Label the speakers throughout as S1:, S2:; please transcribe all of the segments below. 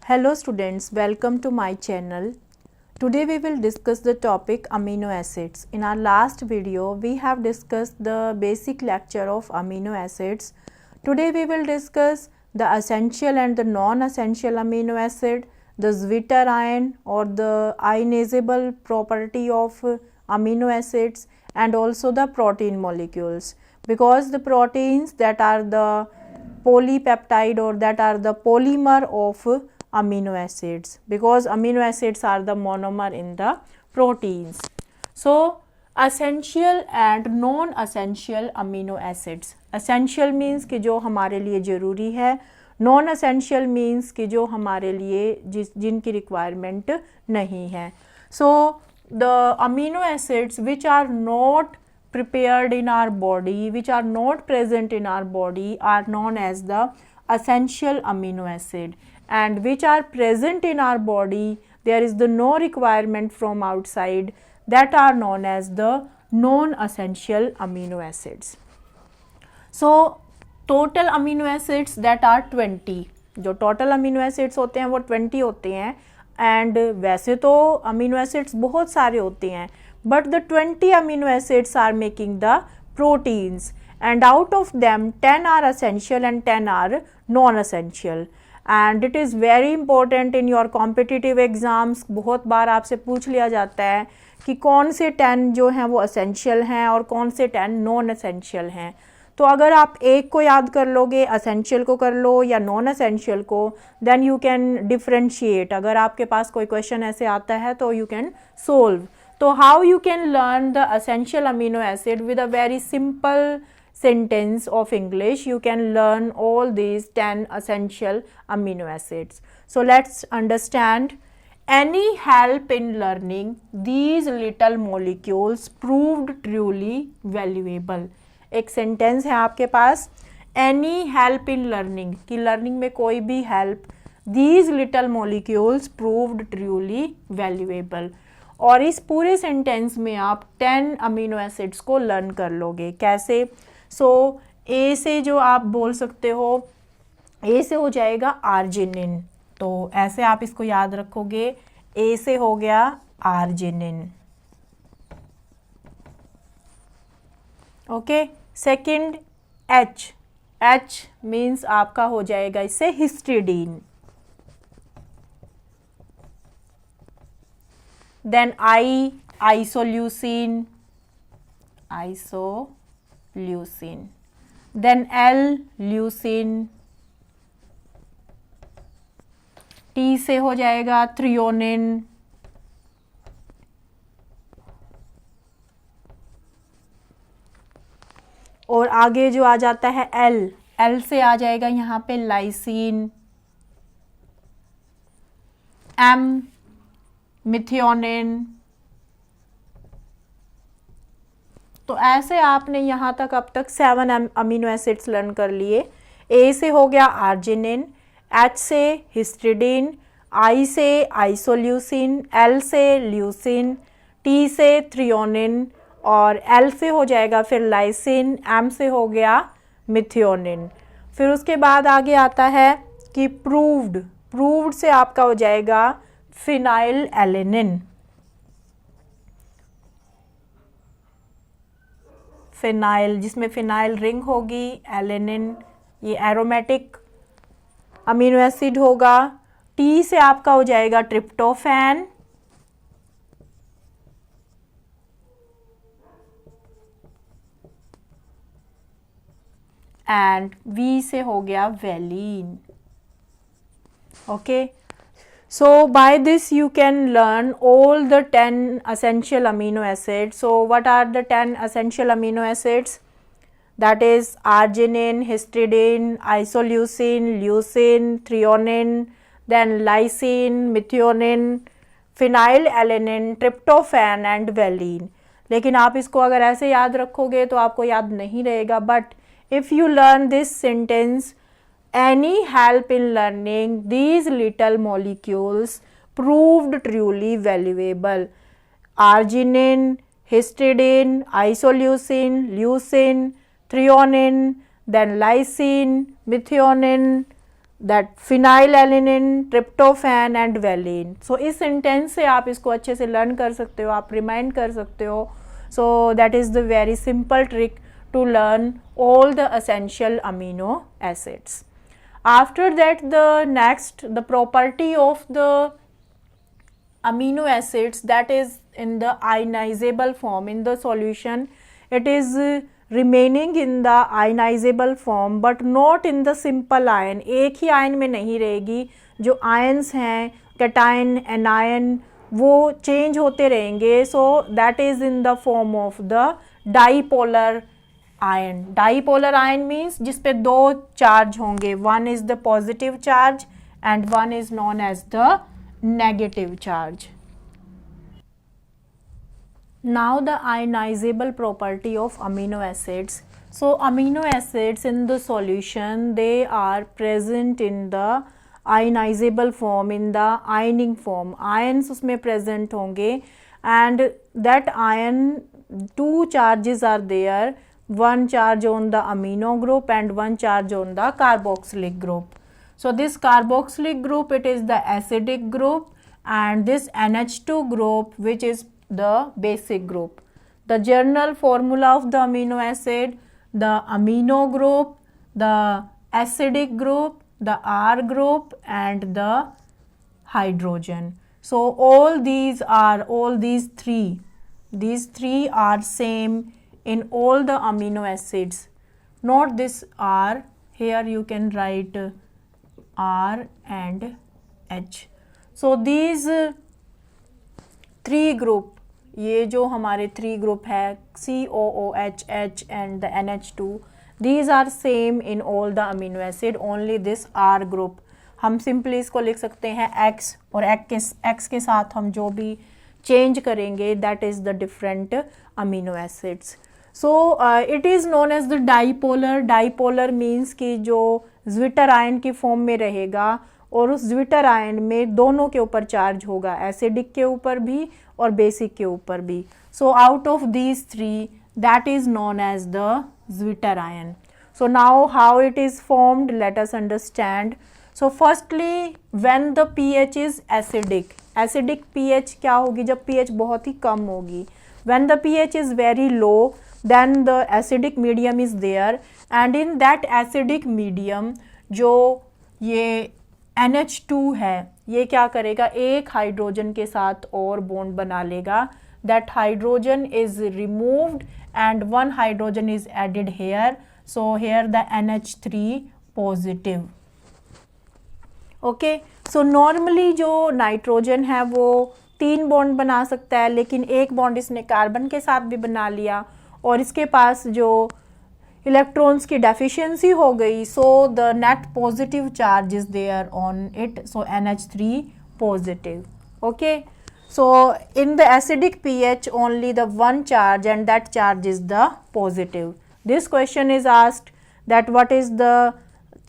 S1: Hello students, welcome to my channel. Today we will discuss the topic amino acids. In our last video, we have discussed the basic lecture of amino acids. Today we will discuss the essential and the non-essential amino acid, the zwitterion or the ionizable property of amino acids, and also the protein molecules, because the proteins that are the polypeptide or that are the polymer of amino acids, because amino acids are the monomer in the proteins. So essential and non essential amino acids. Essential means कि जो हमारे लिए ज़रूरी है, non essential means कि जो हमारे लिए जिनकी requirement नहीं है. So the amino acids which are not prepared in our body, which are not present in our body, are known as the essential amino acid, and which are present in our body, there is the no requirement from outside, that are known as the non-essential amino acids. So total amino acids that are 20, जो total amino acids होते हैं वो 20 होते हैं, and वैसे तो amino acids बहुत सारे होते हैं, but the 20 amino acids are making the proteins, and out of them 10 are essential and 10 are non-essential. And it is very important in your competitive exams. बहुत बार आपसे पूछ लिया जाता है कि कौन से 10 जो हैं वो essential हैं और कौन से 10 non-essential हैं. तो अगर आप एक को याद कर लोगे, essential को कर लो या non-essential को, then you can differentiate. अगर आपके पास कोई question ऐसे आता है तो you can solve. तो how you can learn the essential amino acid with a very simple sentence of English, you can learn all these 10 essential amino acids. So let's understand. Any help in learning these little molecules proved truly valuable. एक sentence है आपके पास, any help in learning, कि learning में कोई भी help, these little molecules proved truly valuable. और इस पूरे sentence में आप 10 amino acids को learn कर लोगे. कैसे? सो ए से जो आप बोल सकते हो, ए से हो जाएगा आर्जिनिन, तो ऐसे आप इसको याद रखोगे, ए से हो गया arginine. Okay. Second H, H means आपका हो जाएगा इससे histidine. Then I, isoleucine, leucine. Then L, leucine. T से हो जाएगा थ्रियोनिन. और आगे जो आ जाता है L, L से आ जाएगा यहाँ पे लाइसिन. M, methionine. तो ऐसे आपने यहाँ तक अब तक 7 अमीनो एसिड्स लर्न कर लिए. ए से हो गया आर्जिनिन, एच से हिस्टिडीन, आई से आइसोल्यूसिन, एल से ल्यूसिन, टी से थ्रियोनिन, और एल से हो जाएगा फिर लाइसिन, एम से हो गया मिथियोनिन. फिर उसके बाद आगे आता है कि प्रूव्ड, प्रूव्ड से आपका हो जाएगा फिनाइल एलेनिन. फिनाइल, जिसमें फिनाइल रिंग होगी, एलेनिन ये एरोमेटिक अमीनो एसिड होगा. टी से आपका हो जाएगा ट्रिप्टोफैन, एंड वी से हो गया valine. Okay. So by this you can learn all the 10 essential amino acids. So what are the 10 essential amino acids? That is arginine, histidine, isoleucine, leucine, threonine, then lysine, methionine, phenylalanine, tryptophan and valine. लेकिन आप इसको अगर ऐसे याद रखोगे तो आपको याद नहीं रहेगा. But if you learn this sentence, any help in learning these little molecules proved truly valuable. Arginine, histidine, isoleucine, leucine, threonine, then lysine, methionine, that phenylalanine, tryptophan and valine. So इस सेंटेंस से आप इसको अच्छे से learn कर सकते हो, आप रिमाइंड कर सकते हो. सो that is the very simple trick to learn all the essential amino acids. After that, the property of the amino acids, that is in the ionizable form in the solution, it is remaining in the ionizable form but not in the simple ion. एक ही ion में नहीं रहेगी, जो ions हैं cation anion वो change होते रहेंगे. So that is in the form of the dipolar ion. Dipolar ion means जिस पे दो चार्ज होंगे, one is the positive charge and one is known as the negative charge. Now the ionisable property of amino acids. So amino acids in the solution they are present in the ionisable form, in the ionic form. Ions उसमें present होंगे and that ion two charges are there, one charge on the amino group and one charge on the carboxylic group. So this carboxylic group, it is the acidic group, and this NH2 group which is the basic group. The general formula of the amino acid, the amino group, the acidic group, the R group and the hydrogen. So all these three are same in all the amino acids. Not this R, here you can write R and H. So these three group, ये जो हमारे three group है COOH, H and the NH2, these are same in all the amino acid. Only this R group, हम simply इसको लिख सकते हैं X, और X के साथ हम जो भी change करेंगे that is the different amino acids. So it is known as the dipolar. Dipolar means कि जो ज्विटर आयन की फॉर्म में रहेगा और उस ज्विटर आयन में दोनों के ऊपर चार्ज होगा, एसिडिक के ऊपर भी और बेसिक के ऊपर भी. So out of these three that is known as the zwitter ion. So now how it is formed, let us understand. So firstly when the pH is acidic, acidic pH क्या होगी, जब pH बहुत ही कम होगी. When the pH is very low, then the acidic medium is there, and in that acidic medium जो ये NH2 है ये क्या करेगा, एक हाइड्रोजन के साथ और बॉन्ड बना लेगा. that hydrogen is removed and one hydrogen is added here. so here the NH3 positive. Okay. So normally जो नाइट्रोजन है वो 3 बॉन्ड बना सकता है, लेकिन एक बॉन्ड इसने कार्बन के साथ भी बना लिया और इसके पास जो इलेक्ट्रॉन्स की डेफिशिएंसी हो गई. So the net positive charge is there on it, so NH3 positive. Okay. So in the acidic pH only the one charge and that charge is the positive. This question is asked that what is the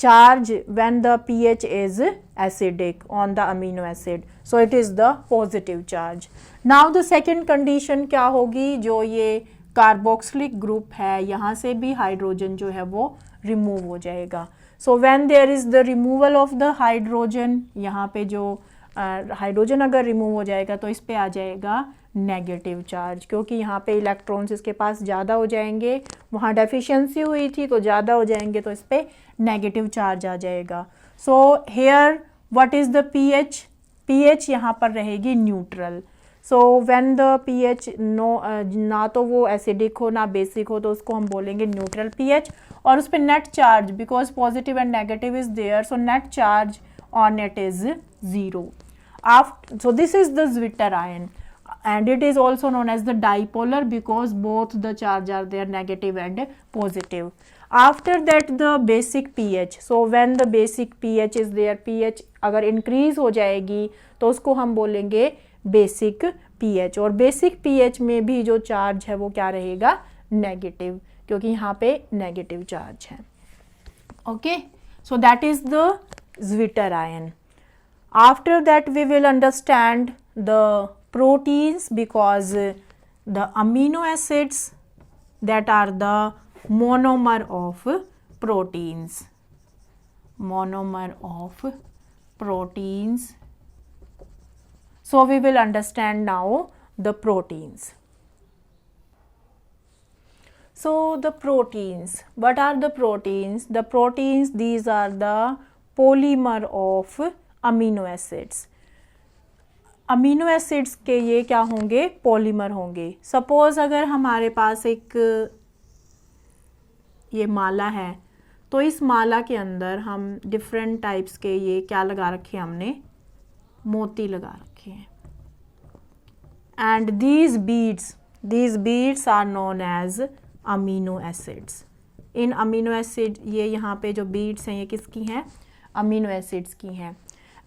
S1: charge when the pH is acidic on the amino acid. So it is the positive charge. Now the second condition क्या होगी, जो ये carboxylic group है यहाँ से भी hydrogen जो है वो रिमूव हो जाएगा. So when there is the removal of the hydrogen, यहाँ पे जो हाइड्रोजन अगर रिमूव हो जाएगा तो इस पे आ जाएगा नेगेटिव चार्ज, क्योंकि यहाँ पे इलेक्ट्रॉन्स इसके पास ज़्यादा हो जाएंगे, वहाँ डेफिशिएंसी हुई थी तो ज़्यादा हो जाएंगे तो इस पे नेगेटिव चार्ज आ जाएगा. So here what is the pH, pH यहाँ पर रहेगी neutral. So when the pH ना तो वो एसिडिक हो ना बेसिक हो तो उसको हम बोलेंगे न्यूट्रल pH. और उस पर net charge, because positive and negative is there, so net charge on it is 0. So this is the Zwitter ion and it is also known as the dipolar because both the charge are there, negative and positive. After that the basic pH. So when the basic pH is there, pH अगर increase हो जाएगी तो उसको हम बोलेंगे basic pH. और basic pH में भी जो चार्ज है वो क्या रहेगा, नेगेटिव, क्योंकि यहाँ पे नेगेटिव चार्ज है. Okay. So that is the Zwitter ion. After that we will understand the proteins, because the amino acids that are the monomer of proteins. monomer of proteins. So we will understand now the proteins. So the proteins, what are the proteins? The proteins, these are the polymer of amino acids. Amino acids के ये क्या होंगे, polymer होंगे. Suppose अगर हमारे पास एक ये माला है, तो इस माला के अंदर हम डिफरेंट टाइप्स के ये क्या लगा रखे हैं, हमने मोती लगा रखे हैं. And these beads are known as amino acids. इन अमीनो एसिड, ये यहाँ पे जो बीड्स हैं ये किसकी हैं, अमीनो एसिड्स की हैं.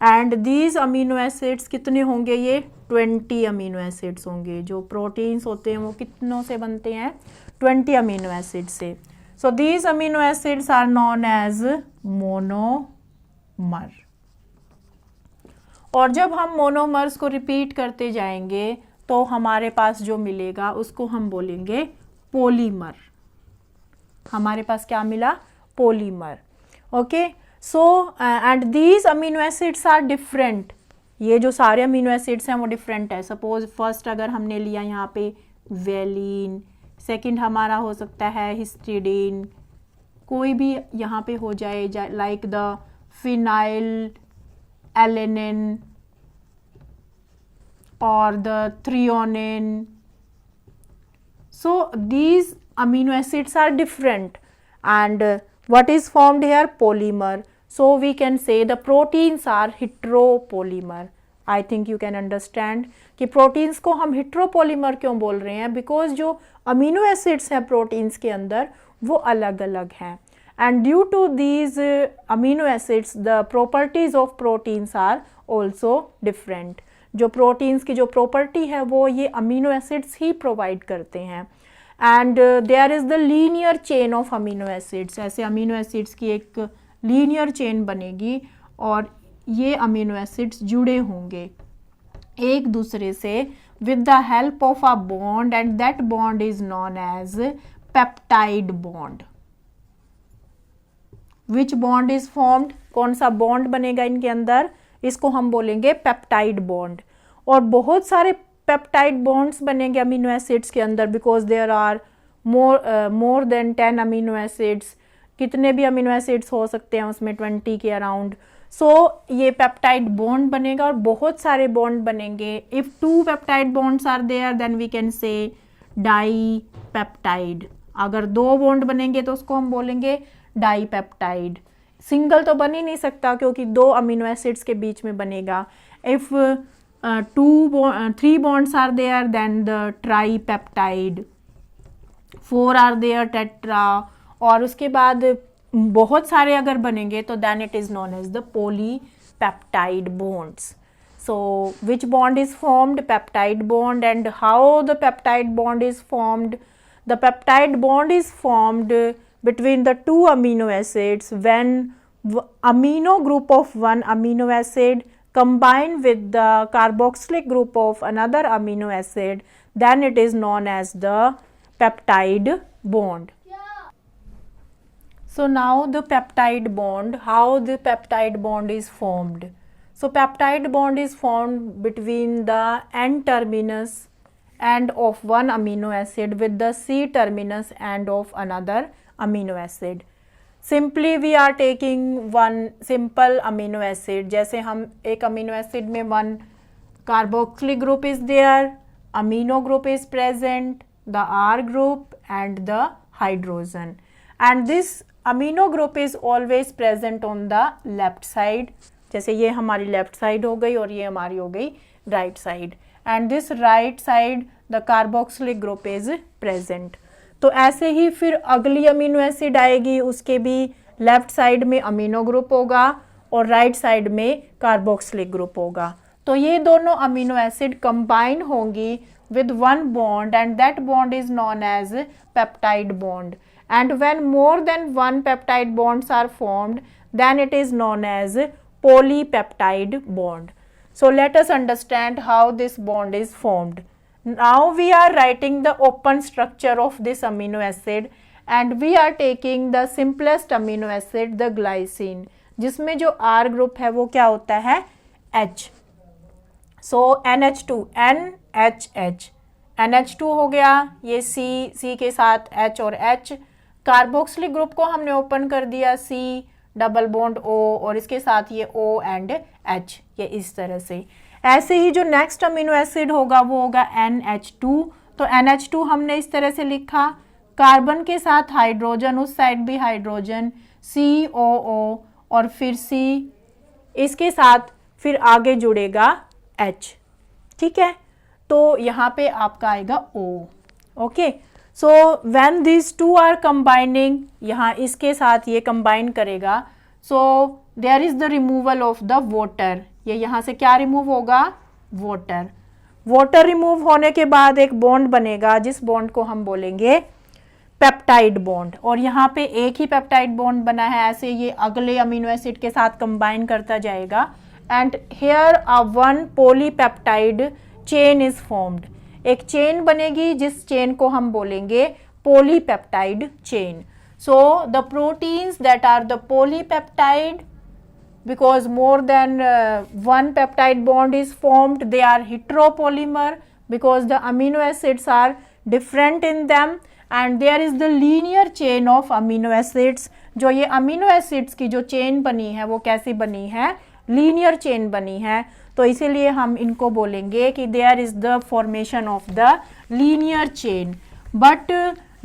S1: एंड दीज अमीनो एसिड्स कितने होंगे, ये 20 अमीनो एसिड्स होंगे. जो प्रोटीन्स होते हैं वो कितनों से बनते हैं, 20 अमीनो एसिड से. So these amino acids are known as monomer. और जब हम मोनोमर्स को रिपीट करते जाएंगे तो हमारे पास जो मिलेगा उसको हम बोलेंगे पॉलीमर. हमारे पास क्या मिला, polymer. Okay. So and these amino acids are different. ये जो सारे अमीनो एसिड्स हैं वो डिफरेंट है. सपोज फर्स्ट अगर हमने लिया यहाँ पे वेलिन, सेकंड हमारा हो सकता है हिस्टिडीन, कोई भी यहाँ पे हो जाए, like the phenyl alanine or the threonine. So these amino acids are different, and what is formed here, polymer. So we can say the proteins are heteropolymer. I think you can understand कि proteins को हम heteropolymer क्यों बोल रहे हैं, because जो amino acids हैं proteins के अंदर वो अलग अलग हैं. And due to these amino acids, the properties of proteins are also different. जो प्रोटीन्स की जो प्रॉपर्टी है वो ये अमीनो एसिड्स ही प्रोवाइड करते हैं. And there is the linear chain of amino acids. ऐसे अमीनो एसिड्स की एक लीनियर चेन बनेगी और ये अमीनो एसिड्स जुड़े होंगे एक दूसरे से with the help of a bond, and that bond is known as peptide bond. Which bond is formed, कौन सा बॉन्ड बनेगा इनके अंदर, इसको हम बोलेंगे पेप्टाइड बॉन्ड. और बहुत सारे पेप्टाइड बॉन्ड्स बनेंगे अमीनो एसिड्स के अंदर, because there are more than 10 amino acids. कितने भी अमीनो एसिड्स हो सकते हैं उसमें, 20 के अराउंड. सो ये पेप्टाइड बॉन्ड बनेगा और बहुत सारे बॉन्ड बनेंगे. If 2 peptide bonds are there then we can say dipeptide. अगर 2 बॉन्ड बनेंगे तो उसको हम बोलेंगे डाई पेप्टाइड. सिंगल तो बन ही नहीं सकता क्योंकि 2 अमीनो एसिड्स के बीच में बनेगा. If 3 bonds are there then the tripeptide, 4 are there tetra, और उसके बाद बहुत सारे अगर बनेंगे तो then it is known as the polypeptide bonds. So which bond is formed, peptide bond. And how the peptide bond is formed, the peptide bond is formed between the 2 amino acids when amino group of one amino acid combine with the carboxylic group of another amino acid, then it is known as the peptide bond. So now the peptide bond, how the peptide bond is formed. So peptide bond is formed between the N terminus end of one amino acid with the C terminus end of another amino acid. Simply we are taking one simple amino acid. जैसे हम एक amino acid में one carboxylic group is there, amino group is present, the R group and the hydrogen, and this amino group is always present on the left side. जैसे ये हमारी left side हो गई और ये हमारी हो गई right side, and this right side the carboxylic group is present. तो ऐसे ही फिर अगली अमीनो एसिड आएगी, उसके भी लेफ्ट साइड में अमीनो ग्रुप होगा और राइट साइड में कार्बोक्सिलिक ग्रुप होगा. तो ये दोनों अमीनो एसिड कंबाइन होंगी with one bond, and that bond is known as peptide bond. And when more than one peptide bonds are formed, then it is known as polypeptide bond. So let us understand how this bond is formed. Now we are writing the open structure of this amino acid, and we are taking the simplest amino acid, the glycine. जिसमें जो R group है वो क्या होता है H। सो NH2 NHH, NH2 हो गया, ये C के साथ H और H। कार्बोक्सिलिक ग्रुप को हमने ओपन कर दिया, C डबल बॉन्ड O और इसके साथ ये O एंड H, ये इस तरह से। ऐसे ही जो नेक्स्ट अमीनो एसिड होगा वो होगा NH2। तो NH2 हमने इस तरह से लिखा, कार्बन के साथ हाइड्रोजन, उस साइड भी हाइड्रोजन, COO और फिर C, इसके साथ फिर आगे जुड़ेगा H, ठीक है। तो यहाँ पे आपका आएगा O, okay. So when this two are combining, यहाँ इसके साथ ये कंबाइन करेगा, so there is the removal of the water. ये यहाँ से क्या रिमूव होगा, वाटर। वाटर रिमूव होने के बाद एक बॉन्ड बनेगा, जिस बॉन्ड को हम बोलेंगे पेप्टाइड बॉन्ड, और यहाँ पे एक ही पेप्टाइड बॉन्ड बना है, ऐसे ये अगले अमीनो एसिड के साथ कंबाइन करता जाएगा, and here a one polypeptide chain is formed. एक चेन बनेगी जिस चेन को हम बोलेंगे polypeptide chain. So the proteins that are the polypeptide, because more than one peptide bond is formed, they are heteropolymer because the amino acids are different in them, and there is the linear chain of amino acids। जो ये amino acids की जो chain बनी है वो कैसी बनी है, linear chain बनी है। तो इसीलिए हम इनको बोलेंगे कि there is the formation of the linear chain। but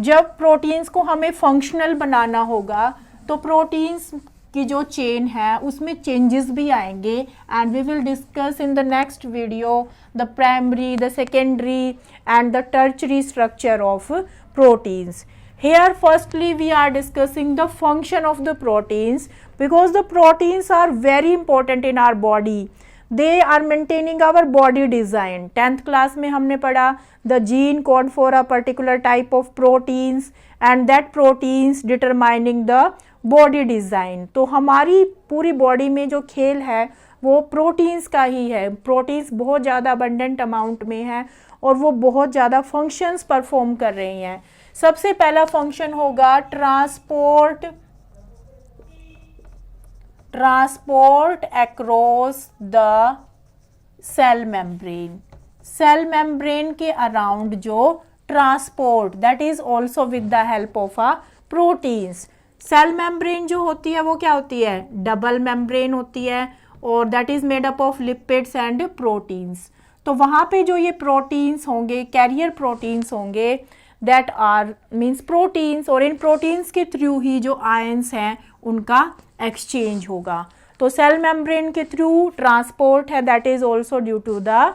S1: जब प्रोटीन्स को हमें फंक्शनल बनाना होगा तो प्रोटीन्स की जो चेन है उसमें चेंजेस भी आएंगे, and we will discuss in the next video the primary, the secondary and the tertiary structure of proteins. Here firstly we are discussing the function of the proteins, because the proteins are very important in our body. They are maintaining our body design. 10th class में हमने पढ़ा the gene code for a particular type of proteins and that proteins determining the body design। तो हमारी पूरी body में जो खेल है वो प्रोटीन्स का ही है। प्रोटीन्स बहुत ज़्यादा अबंडेंट अमाउंट में है और वो बहुत ज़्यादा फंक्शंस परफॉर्म कर रही हैं। सबसे पहला फंक्शन होगा transport across the cell membrane. Cell membrane के अराउंड जो transport, that is also with the help of a proteins. Cell membrane जो होती है वो क्या होती है, डबल मेम्ब्रेन होती है, और that is made up of lipids and proteins. तो वहाँ पे जो ये प्रोटीन्स होंगे, कैरियर प्रोटीन्स होंगे, दैट आर मीन्स प्रोटीन्स, और इन प्रोटीन्स के थ्रू ही जो आयंस हैं उनका एक्सचेंज होगा। तो सेल मेम्ब्रेन के थ्रू ट्रांसपोर्ट है, that is also due to the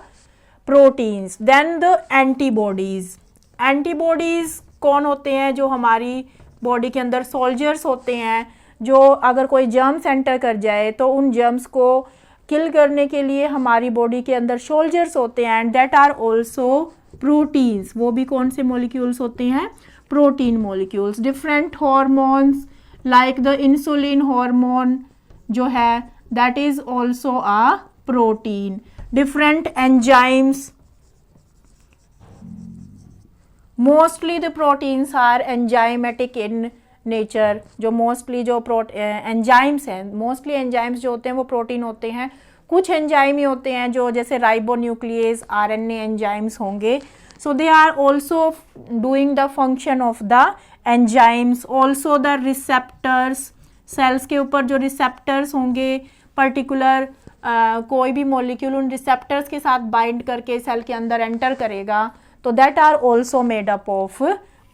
S1: proteins. Then the antibodies. Antibodies कौन होते हैं, जो हमारी बॉडी के अंदर सोल्जर्स होते हैं, जो अगर कोई जर्म्स एंटर कर जाए तो उन जर्म्स को किल करने के लिए हमारी बॉडी के अंदर सोल्जर्स होते हैं, and that are also proteins. वो भी कौन से मॉलिक्यूल्स होते हैं, protein molecules. Different hormones like the insulin hormone जो है that is also a protein. Different enzymes, mostly the proteins are enzymatic in nature. जो मोस्टली जो एंजाइम्स हैं, मोस्टली एंजाइम्स जो होते हैं वो प्रोटीन होते हैं। कुछ एंजाइम ही होते हैं जो जैसे राइबोन्यूक्लियेज, आरएनए एंजाइम्स होंगे, so they are also doing the function of the enzymes. Also the receptors, cells के ऊपर जो रिसेप्टर्स होंगे, पर्टिकुलर कोई भी मॉलिक्यूल उन रिसेप्टर्स के साथ बाइंड करके सेल के अंदर एंटर करेगा, तो that are also made up of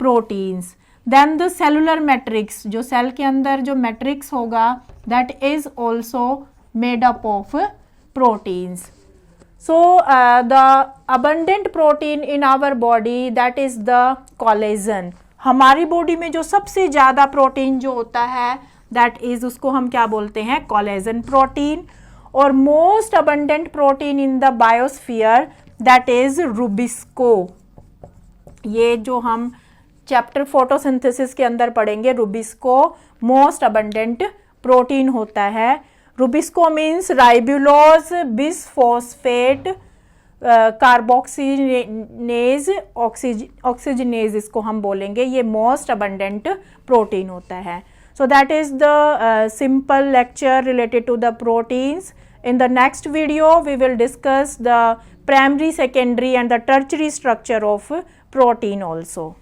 S1: proteins. Then the cellular matrix, जो सेल के अंदर जो मैट्रिक्स होगा that is also made up of proteins. So the abundant protein in our body that is the collagen. हमारी body में जो सबसे ज़्यादा प्रोटीन जो होता है दैट इज, उसको हम क्या बोलते हैं, कोलेजन प्रोटीन। और most abundant protein in the biosphere that is Rubisco. ये जो हम चैप्टर फोटोसिंथेसिस के अंदर पढ़ेंगे, रुबिस्को मोस्ट अबंडेंट प्रोटीन होता है। Rubisco means ribulose bisphosphate carboxylase oxygenase, इसको हम बोलेंगे, ये मोस्ट अबंडेंट प्रोटीन होता है। So that is the simple lecture related to the proteins. In the next video, we will discuss the primary, secondary and the tertiary structure of protein also.